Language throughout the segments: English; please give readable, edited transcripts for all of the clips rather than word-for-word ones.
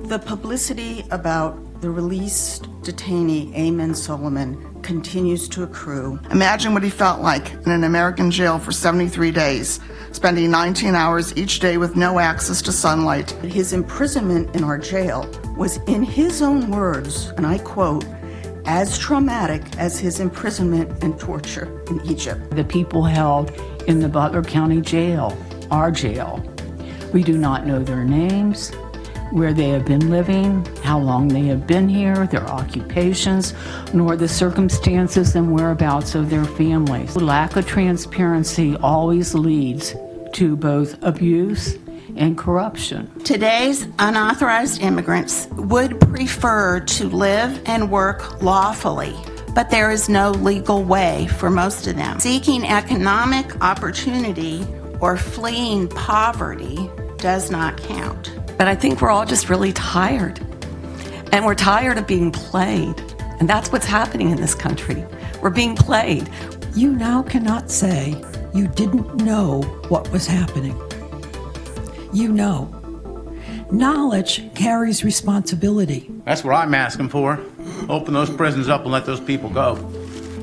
The publicity about the released detainee, Amen Solomon, continues to accrue. Imagine what he felt like in an American jail for 73 days, spending 19 hours each day with no access to sunlight. His imprisonment in our jail was, in his own words, and I quote, as traumatic as his imprisonment and torture in Egypt. The people held in the Butler County jail, our jail, we do not know their names, where they have been living, how long they have been here, their occupations, nor the circumstances and whereabouts of their families. Lack of transparency always leads to both abuse and corruption. Today's unauthorized immigrants would prefer to live and work lawfully, but there is no legal way for most of them. Seeking economic opportunity or fleeing poverty does not count. But I think we're all just really tired. And we're tired of being played. And that's what's happening in this country. We're being played. You now cannot say you didn't know what was happening. You know. Knowledge carries responsibility. That's what I'm asking for. Open those prisons up and let those people go.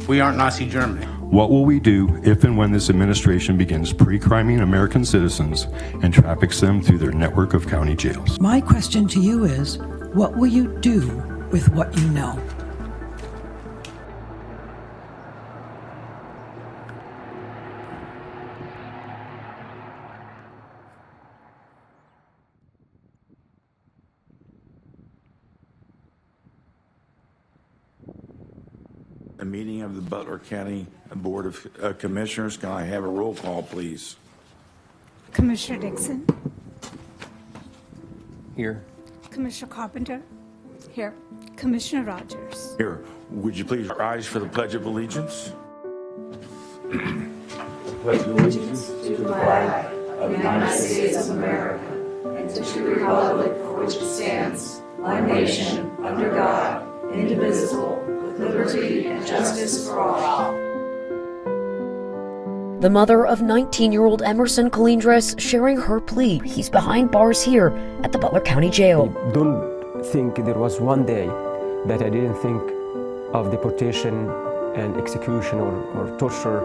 We aren't Nazi Germany. What will we do if and when this administration begins pre-criming American citizens and traffics them through their network of county jails? My question to you is, what will you do with what you know? A meeting of the Butler County Board of Commissioners. Can I have a roll call, please? Commissioner Dixon. Here. Commissioner Carpenter. Here. Commissioner Rogers. Here. Would you please rise for the Pledge of Allegiance? Pledge allegiance to the flag of the United States of America and to the republic for which it stands, one nation, under God, indivisible, with liberty and justice for all. The mother of 19-year-old Emerson Colindres sharing her plea. He's behind bars here at the Butler County Jail. I don't think there was one day that I didn't think of deportation and execution or torture.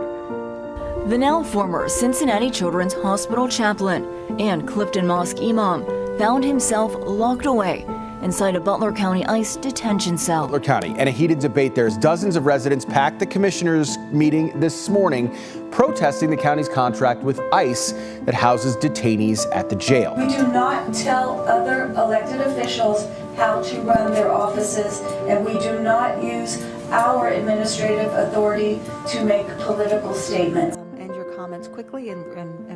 The now former Cincinnati Children's Hospital chaplain and Clifton Mosque imam found himself locked away inside a Butler County ICE detention cell. Butler County, and a heated debate there as dozens of residents packed the commissioners' meeting this morning, protesting the county's contract with ICE that houses detainees at the jail. We do not tell other elected officials how to run their offices, and we do not use our administrative authority to make political statements. End your comments quickly and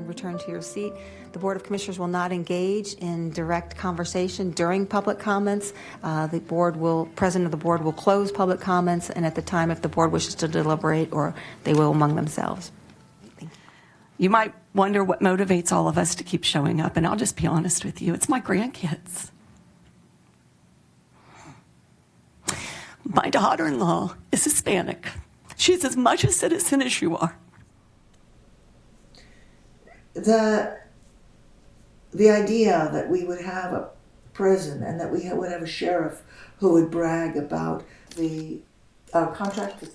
return to your seat. The Board of Commissioners will not engage in direct conversation during public comments. The President of the Board will close public comments, and at the time, if the Board wishes to deliberate, or they will among themselves. You might wonder what motivates all of us to keep showing up, and I'll just be honest with you. It's my grandkids. My daughter-in-law is Hispanic. She's as much a citizen as you are. The idea that we would have a prison and that we would have a sheriff who would brag about the contract that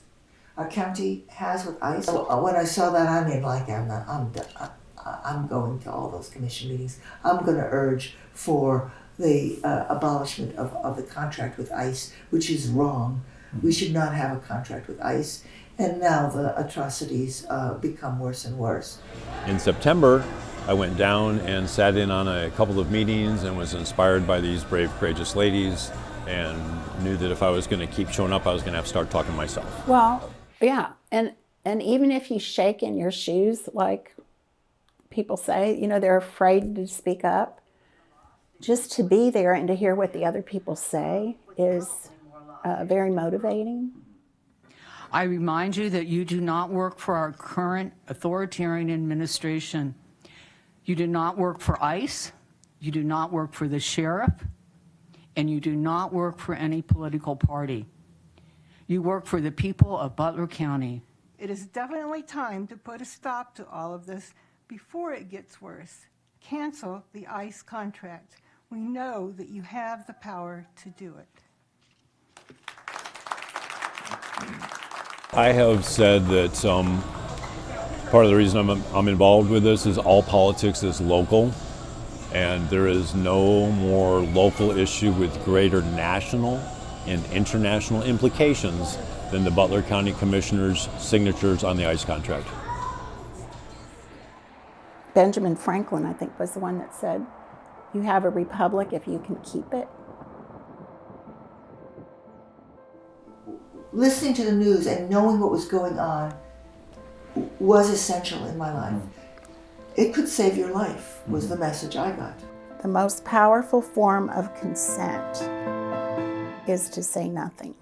our county has with ICE. When I saw that, I mean, like, I'm going to all those commission meetings. I'm going to urge for the abolishment of the contract with ICE, which is wrong. We should not have a contract with ICE. And now the atrocities become worse and worse. In September, I went down and sat in on a couple of meetings and was inspired by these brave, courageous ladies, and knew that if I was going to keep showing up, I was going to have to start talking myself. Well, yeah, and even if you shake in your shoes, like people say, you know, they're afraid to speak up, just to be there and to hear what the other people say is very motivating. I remind you that you do not work for our current authoritarian administration. You do not work for ICE, you do not work for the sheriff, and you do not work for any political party. You work for the people of Butler County. It is definitely time to put a stop to all of this before it gets worse. Cancel the ICE contract. We know that you have the power to do it. I have said that part of the reason I'm involved with this is all politics is local, and there is no more local issue with greater national and international implications than the Butler County Commissioners' signatures on the ICE contract. Benjamin Franklin, I think, was the one that said, "You have a republic if you can keep it." Listening to the news and knowing what was going on was essential in my life. It could save your life, was the message I got. The most powerful form of consent is to say nothing.